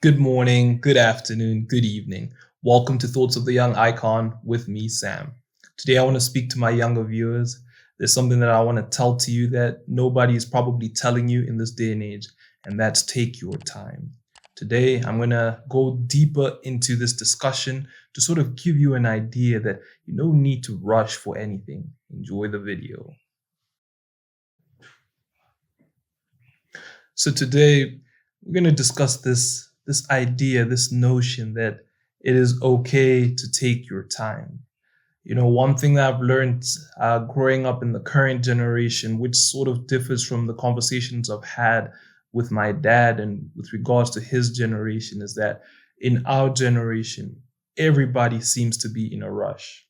Good morning, good afternoon, good evening. Welcome to Thoughts of the Young Icon with me, Sam. Today, I want to speak to my younger viewers. There's something that I want to tell to you that nobody is probably telling you in this day and age, and that's take your time. Today, I'm going to go deeper into this discussion to sort of give you an idea that you don't need to rush for anything. Enjoy the video. So today we're going to discuss this idea, this notion that it is okay to take your time. One thing that I've learned growing up in the current generation, which sort of differs from the conversations I've had with my dad and with regards to his generation, is that in our generation, everybody seems to be in a rush.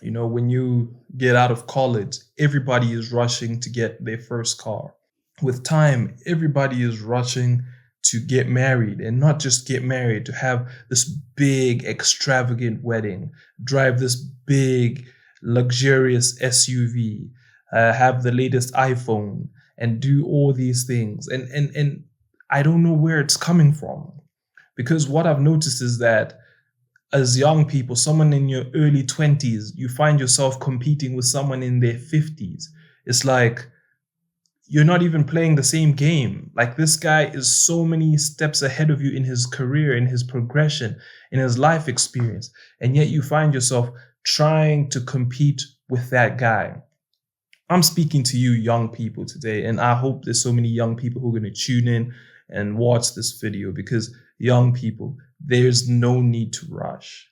When you get out of college, everybody is rushing to get their first car. With time, everybody is rushing to get married, and not just get married, to have this big, extravagant wedding, drive this big, luxurious SUV, have the latest iPhone, and do all these things. And I don't know where it's coming from, because what I've noticed is that as young people, someone in your early 20s, you find yourself competing with someone in their 50s. It's like, you're not even playing the same game. Like, this guy is so many steps ahead of you in his career, in his progression, in his life experience. And yet you find yourself trying to compete with that guy. I'm speaking to you young people today, and I hope there's so many young people who are going to tune in and watch this video, because young people, there's no need to rush.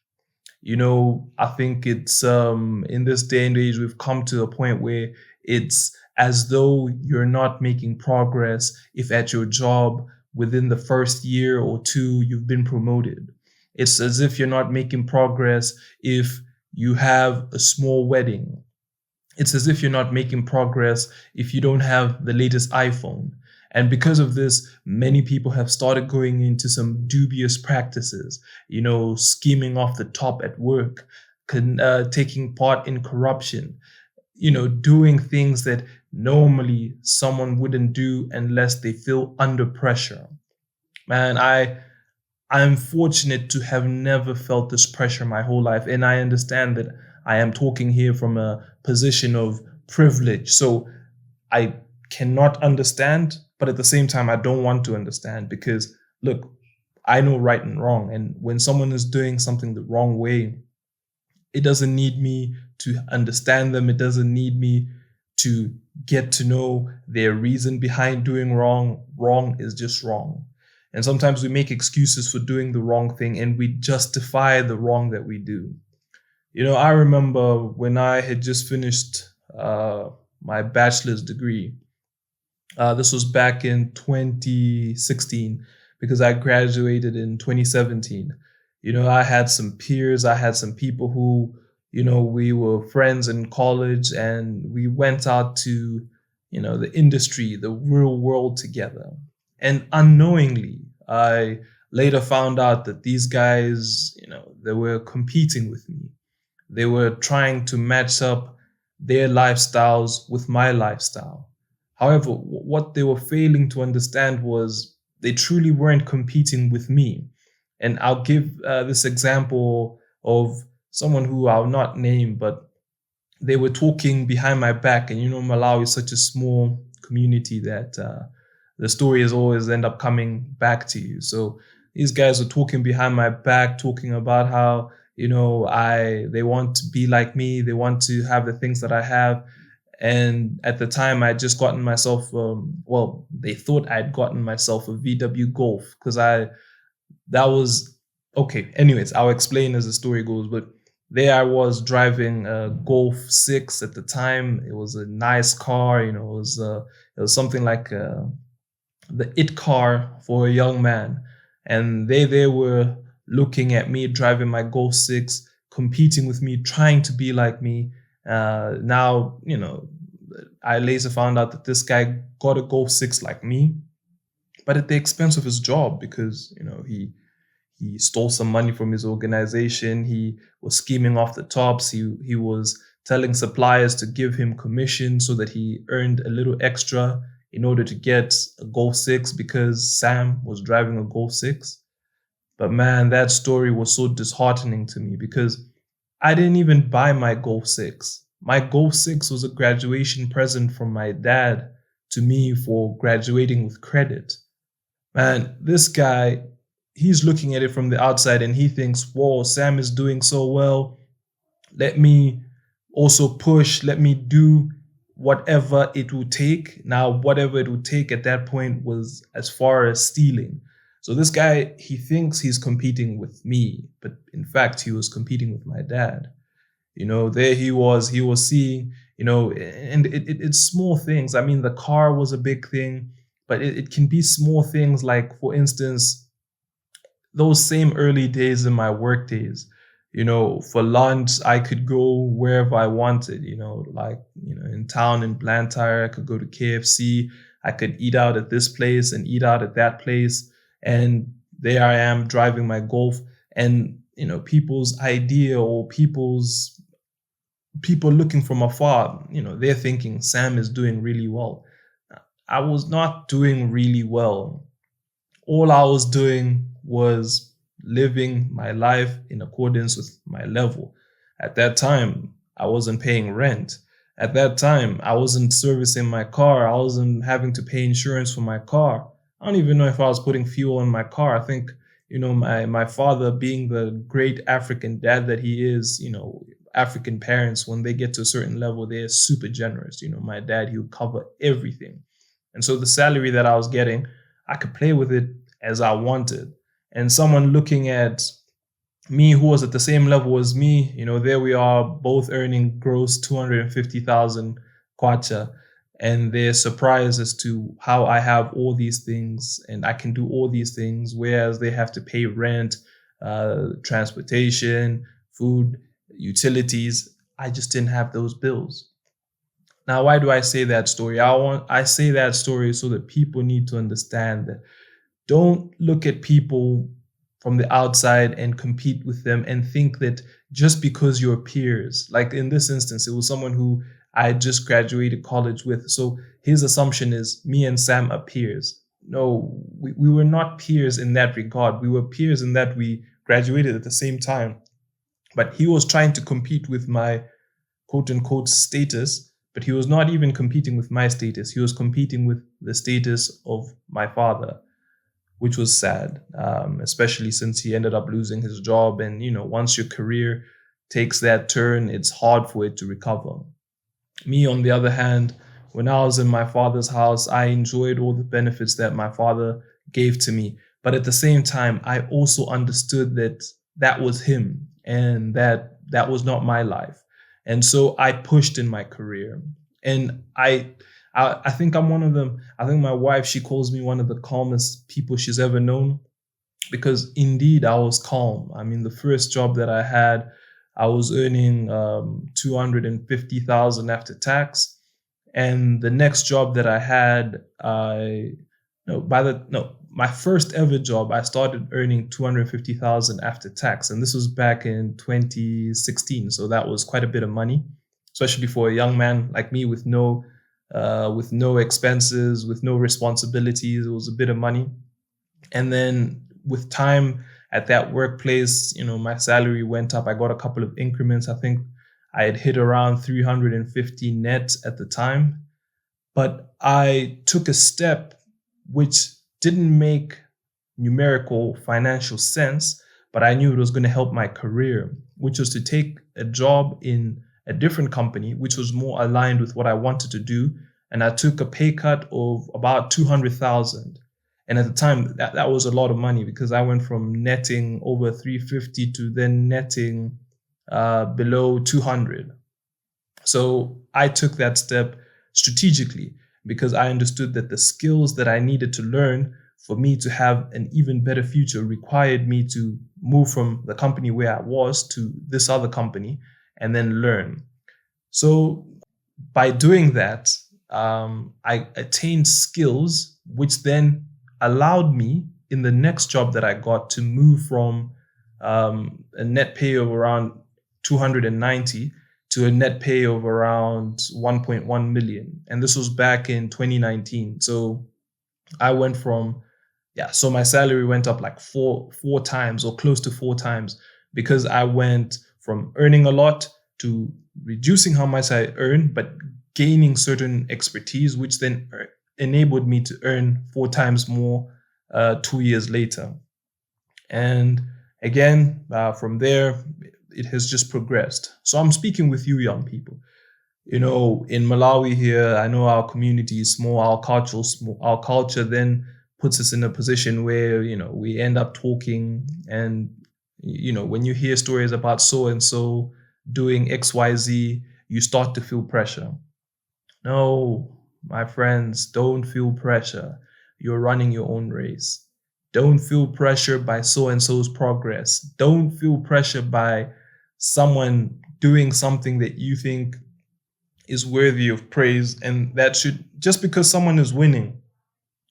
I think it's in this day and age, we've come to a point where it's as though you're not making progress if at your job within the first year or two you've been promoted. It's as if you're not making progress if you have a small wedding. It's as if you're not making progress if you don't have the latest iPhone. And because of this, many people have started going into some dubious practices, scheming off the top at work, taking part in corruption, doing things that normally someone wouldn't do unless they feel under pressure. Man, I'm fortunate to have never felt this pressure my whole life. And I understand that I am talking here from a position of privilege. So I cannot understand, but at the same time, I don't want to understand, because look, I know right and wrong. And when someone is doing something the wrong way, it doesn't need me to understand them. It doesn't need me to get to know their reason behind doing wrong. Wrong is just wrong. And sometimes we make excuses for doing the wrong thing, and we justify the wrong that we do. I remember when I had just finished my bachelor's degree. This was back in 2016, because I graduated in 2017. I had some peers, I had some people who, we were friends in college, and we went out to, the industry, the real world together. And unknowingly, I later found out that these guys, they were competing with me. They were trying to match up their lifestyles with my lifestyle. However, what they were failing to understand was they truly weren't competing with me. And I'll give this example of someone who I'll not name, but they were talking behind my back. And Malawi is such a small community that the stories always end up coming back to you. So these guys were talking behind my back, talking about how, they want to be like me, they want to have the things that I have. And at the time, I had just gotten myself, they thought I'd gotten myself a VW Golf, because that was, okay. Anyways, I'll explain as the story goes. But there I was driving a Golf 6 at the time. It was a nice car, it was something like the it car for a young man. And they were looking at me driving my Golf 6, competing with me, trying to be like me. Now, I later found out that this guy got a Golf 6 like me, but at the expense of his job, because, he stole some money from his organization. He was scheming off the tops. He was telling suppliers to give him commission so that he earned a little extra. in order to get a Golf 6 because Sam was driving a Golf 6. But man, that story was so disheartening to me because I didn't even buy my Golf 6. My Golf 6 was a graduation present from my dad to me for graduating with credit. Man, this guy, he's looking at it from the outside and he thinks, whoa, Sam is doing so well. Let me also push, let me do whatever it will take. Now, whatever it would take at that point was as far as stealing. So this guy, he thinks he's competing with me, but in fact, he was competing with my dad. There he was seeing, and it's small things. I mean, the car was a big thing, but it can be small things like, for instance, those same early days in my work days. For lunch, I could go wherever I wanted, in town in Blantyre, I could go to KFC, I could eat out at this place and eat out at that place. And there I am driving my Golf, and, people's idea or people looking from afar, they're thinking Sam is doing really well. I was not doing really well. All I was doing was living my life in accordance with my level. At that time, I wasn't paying rent. At that time, I wasn't servicing my car. I wasn't having to pay insurance for my car. I don't even know if I was putting fuel in my car. I think, my father, being the great African dad that he is, African parents, when they get to a certain level, they're super generous. My dad, he would cover everything. And so the salary that I was getting, I could play with it as I wanted. And someone looking at me who was at the same level as me, there we are both earning gross 250,000 kwacha. And they're surprised as to how I have all these things and I can do all these things, whereas they have to pay rent, transportation, food, utilities. I just didn't have those bills. Now, why do I say that story? I say that story so that people need to understand that don't look at people from the outside and compete with them and think that just because you're peers, like in this instance, it was someone who I just graduated college with. So his assumption is me and Sam are peers. No, we were not peers in that regard. We were peers in that we graduated at the same time. But he was trying to compete with my quote unquote status, but he was not even competing with my status. He was competing with the status of my father, which was sad, especially since he ended up losing his job. And, once your career takes that turn, it's hard for it to recover. Me, on the other hand, when I was in my father's house, I enjoyed all the benefits that my father gave to me. But at the same time, I also understood that that was him and that was not my life. And so I pushed in my career. And I think I'm one of them. I think my wife, she calls me one of the calmest people she's ever known, because indeed I was calm. I mean, the first job that I had, I was earning 250,000 after tax, and the next job that I had, my first ever job, I started earning 250,000 after tax, and this was back in 2016. So that was quite a bit of money, especially for a young man like me with no expenses, with no responsibilities. It was a bit of money. And then with time at that workplace, my salary went up. I got a couple of increments. I think I had hit around 350 net at the time. But I took a step which didn't make numerical financial sense, but I knew it was going to help my career, which was to take a job in a different company, which was more aligned with what I wanted to do. And I took a pay cut of about 200,000. And at the time, that was a lot of money, because I went from netting over 350 to then netting below 200. So I took that step strategically because I understood that the skills that I needed to learn for me to have an even better future required me to move from the company where I was to this other company and then learn. So by doing that, I attained skills which then allowed me in the next job that I got to move from a net pay of around 290 to a net pay of around 1.1 million. And this was back in 2019. So I went from, yeah, so my salary went up like four times or close to four times, because I went from earning a lot to reducing how much I earn, but gaining certain expertise, which then enabled me to earn four times more 2 years later. And again, from there, it has just progressed. So I'm speaking with you, young people. In Malawi here, I know our community is small, our culture is small. Our culture then puts us in a position where, we end up talking, and, when you hear stories about so and so doing XYZ, you start to feel pressure. No, my friends, don't feel pressure. You're running your own race. Don't feel pressure by so and so's progress. Don't feel pressure by someone doing something that you think is worthy of praise, and that should, just because someone is winning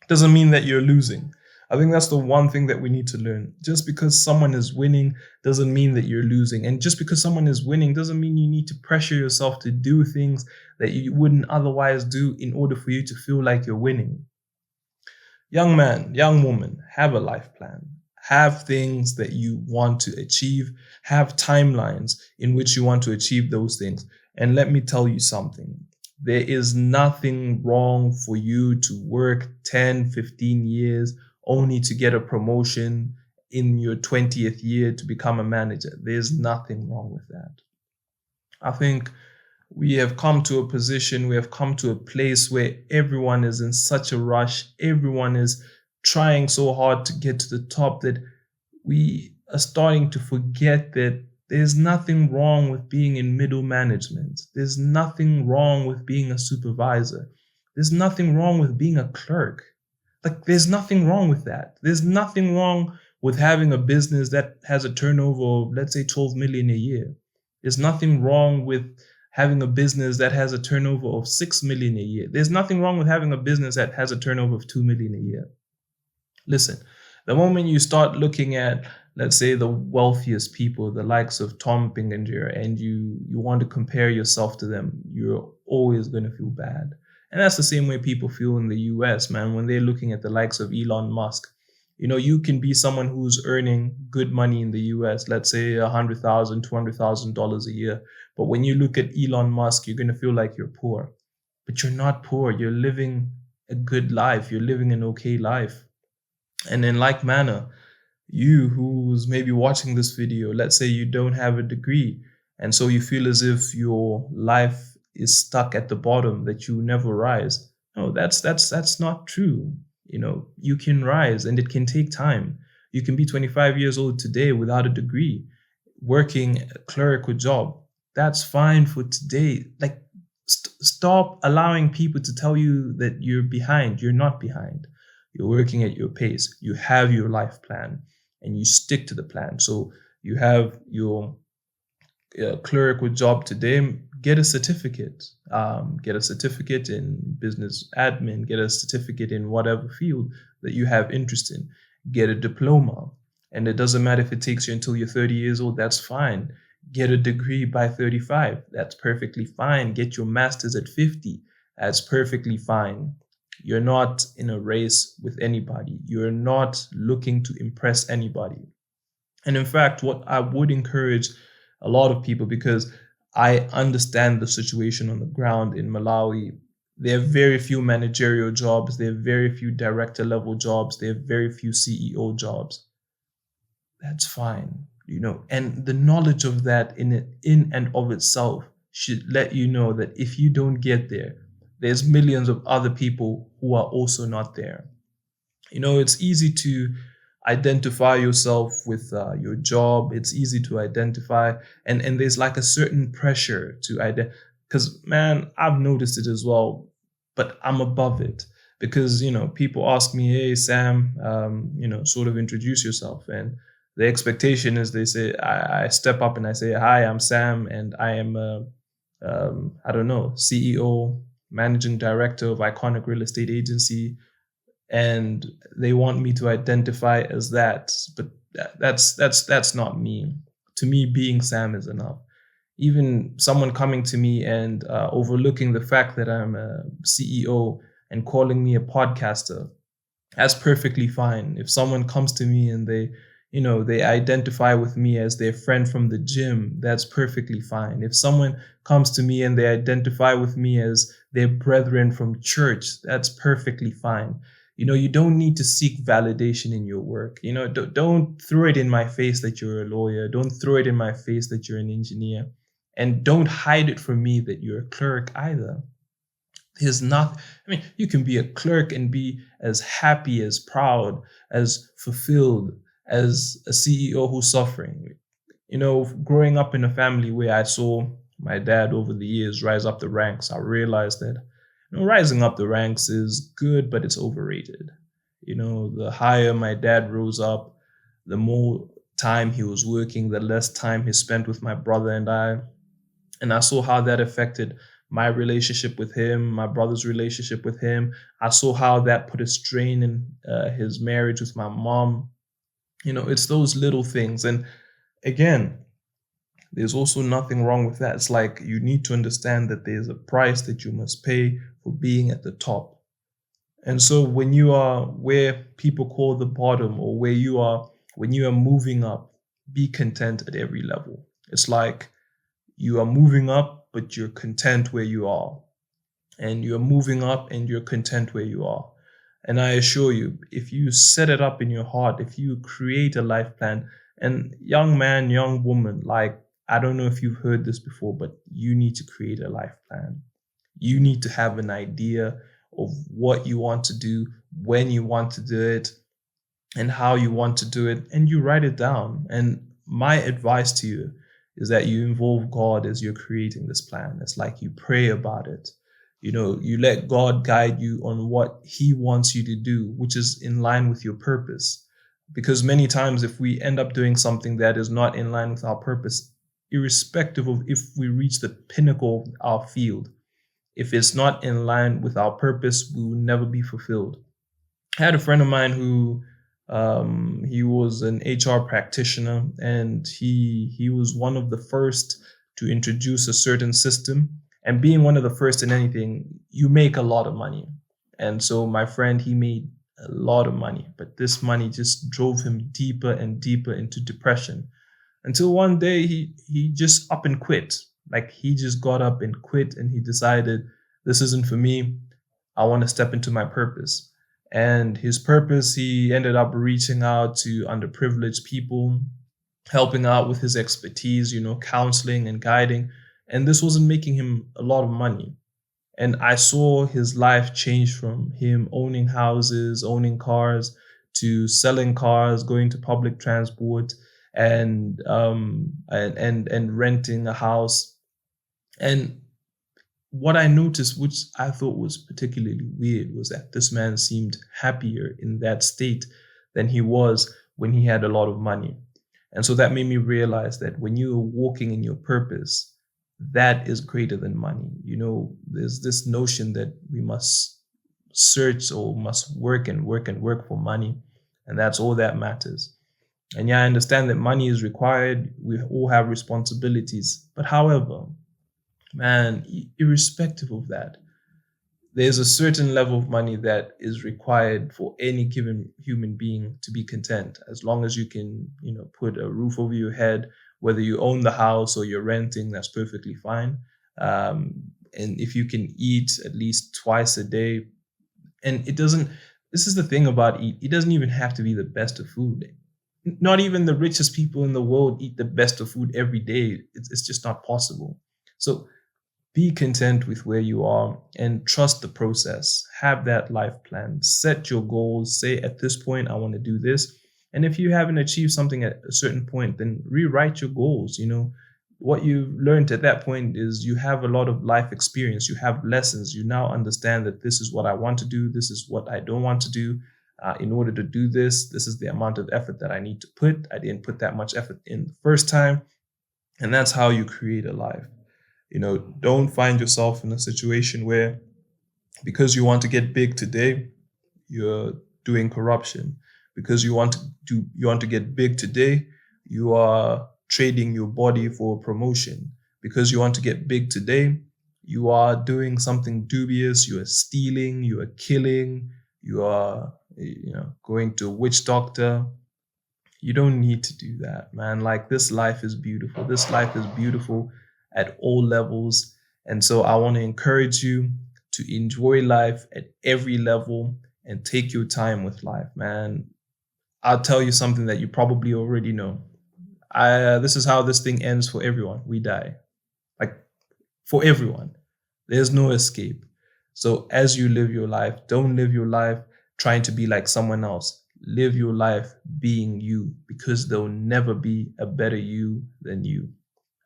doesn't mean that you're losing. I think that's the one thing that we need to learn. Just because someone is winning doesn't mean that you're losing. And just because someone is winning doesn't mean you need to pressure yourself to do things that you wouldn't otherwise do in order for you to feel like you're winning. Young man, young woman, have a life plan. Have things that you want to achieve. Have timelines in which you want to achieve those things. And let me tell you something. There is nothing wrong for you to work 10, 15 years only to get a promotion in your 20th year to become a manager. There's nothing wrong with that. I think we have come to a position, we have come to a place where everyone is in such a rush. Everyone is trying so hard to get to the top that we are starting to forget that there's nothing wrong with being in middle management. There's nothing wrong with being a supervisor. There's nothing wrong with being a clerk. There's nothing wrong with that. There's nothing wrong with having a business that has a turnover of, let's say, 12 million a year. There's nothing wrong with having a business that has a turnover of 6 million a year. There's nothing wrong with having a business that has a turnover of 2 million a year. Listen, the moment you start looking at, let's say, the wealthiest people, the likes of Tom Pinginger, and you want to compare yourself to them, you're always going to feel bad. And that's the same way people feel in the US, man, when they're looking at the likes of Elon Musk. You can be someone who's earning good money in the US, let's say $100,000, $200,000 a year. But when you look at Elon Musk, you're going to feel like you're poor. But you're not poor. You're living a good life. You're living an okay life. And in like manner, you who's maybe watching this video, let's say you don't have a degree, and so you feel as if your life is stuck at the bottom, that you never rise. No, that's not true. You can rise, and it can take time. You can be 25 years old today without a degree, working a clerical job. That's fine for today. Stop allowing people to tell you that you're behind. You're not behind. You're working at your pace. You have your life plan, and you stick to the plan. So you have your clerical job today. Get a certificate. Get a certificate in business admin. Get a certificate in whatever field that you have interest in. Get a diploma. And it doesn't matter if it takes you until you're 30 years old. That's fine. Get a degree by 35. That's perfectly fine. Get your master's at 50. That's perfectly fine. You're not in a race with anybody. You're not looking to impress anybody. And in fact, what I would encourage a lot of people, because I understand the situation on the ground in Malawi, there are very few managerial jobs. There are very few director level jobs. There are very few CEO jobs. That's fine, and the knowledge of that in and of itself should let you know that if you don't get there, there's millions of other people who are also not there. It's easy to identify yourself with your job. It's easy to identify, and there's like a certain pressure to identify, because, man, I've noticed it as well, but I'm above it, because people ask me, hey Sam, sort of introduce yourself, and the expectation is they say, I step up and I say, hi, I'm Sam, and I am CEO, managing director of iconic real estate agency, and they want me to identify as that. But that's not me. To me, being Sam is enough. Even someone coming to me and overlooking the fact that I'm a CEO and calling me a podcaster, that's perfectly fine. If someone comes to me and they identify with me as their friend from the gym, that's perfectly fine. If someone comes to me and they identify with me as their brethren from church, that's perfectly fine. You don't need to seek validation in your work. Don't throw it in my face that you're a lawyer. Don't throw it in my face that you're an engineer. And don't hide it from me that you're a clerk either. There's not, I mean, you can be a clerk and be as happy, as proud, as fulfilled as a CEO who's suffering. Growing up in a family where I saw my dad over the years rise up the ranks, I realized that rising up the ranks is good, but it's overrated. The higher my dad rose up, the more time he was working, the less time he spent with my brother and I. And I saw how that affected my relationship with him, my brother's relationship with him. I saw how that put a strain in his marriage with my mom. It's those little things. And again, there's also nothing wrong with that. It's like you need to understand that there's a price that you must pay for being at the top. And so when you are where people call the bottom, or where you are when you are moving up, be content at every level. It's like you are moving up, but you're content where you are. And you're moving up and you're content where you are. And I assure you, if you set it up in your heart, if you create a life plan, and young man, young woman, like, I don't know if you've heard this before, but you need to create a life plan. You need to have an idea of what you want to do, when you want to do it, and how you want to do it, and you write it down. And my advice to you is that you involve God as you're creating this plan. It's like you pray about it. You let God guide you on what He wants you to do, which is in line with your purpose. Because many times, if we end up doing something that is not in line with our purpose, irrespective of if we reach the pinnacle of our field, if it's not in line with our purpose, we will never be fulfilled. I had a friend of mine who he was an HR practitioner, and he was one of the first to introduce a certain system. And being one of the first in anything, you make a lot of money. And so my friend, he made a lot of money, but this money just drove him deeper and deeper into depression, until one day he just up and quit. Like, he just got up and quit, and he decided, this isn't for me. I want to step into my purpose. And his purpose, he ended up reaching out to underprivileged people, helping out with his expertise, counseling and guiding. And this wasn't making him a lot of money. And I saw his life change from him owning houses, owning cars, to selling cars, going to public transport, and renting a house. And what I noticed, which I thought was particularly weird, was that this man seemed happier in that state than he was when he had a lot of money. And so that made me realize that when you're walking in your purpose, that is greater than money. There's this notion that we must search or must work and work and work for money, and that's all that matters. And yeah, I understand that money is required. We all have responsibilities. But however, man, irrespective of that, there's a certain level of money that is required for any given human being to be content. As long as you can, put a roof over your head, whether you own the house or you're renting, that's perfectly fine. And if you can eat at least twice a day, and this is the thing about eat, it doesn't even have to be the best of food. Not even the richest people in the world eat the best of food every day. It's just not possible. So be content with where you are and trust the process. Have that life plan. Set your goals. Say, at this point, I want to do this. And if you haven't achieved something at a certain point, then rewrite your goals. What you've learned at that point is you have a lot of life experience. You have lessons. You now understand that this is what I want to do. This is what I don't want to do. In order to do this, this is the amount of effort that I need to put. I didn't put that much effort in the first time. And that's how you create a life. Don't find yourself in a situation where, because you want to get big today, you're doing corruption. Because you want to get big today, you are trading your body for promotion. because you want to get big today, you are doing something dubious, you are stealing, you are killing, you are going to a witch doctor. You don't need to do that, man. Like, this life is beautiful. This life is beautiful at all levels. And so I want to encourage you to enjoy life at every level and take your time with life, man. I'll tell you something that you probably already know. This is how this thing ends for everyone. We die. Like, for everyone. There's no escape. So as you live your life, don't live your life trying to be like someone else. Live your life being you, because there'll never be a better you than you.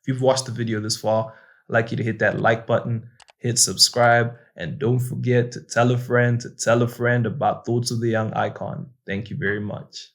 If you've watched the video this far, I'd like you to hit that like button, hit subscribe, and don't forget to tell a friend about Thoughts of the Young Icon. Thank you very much.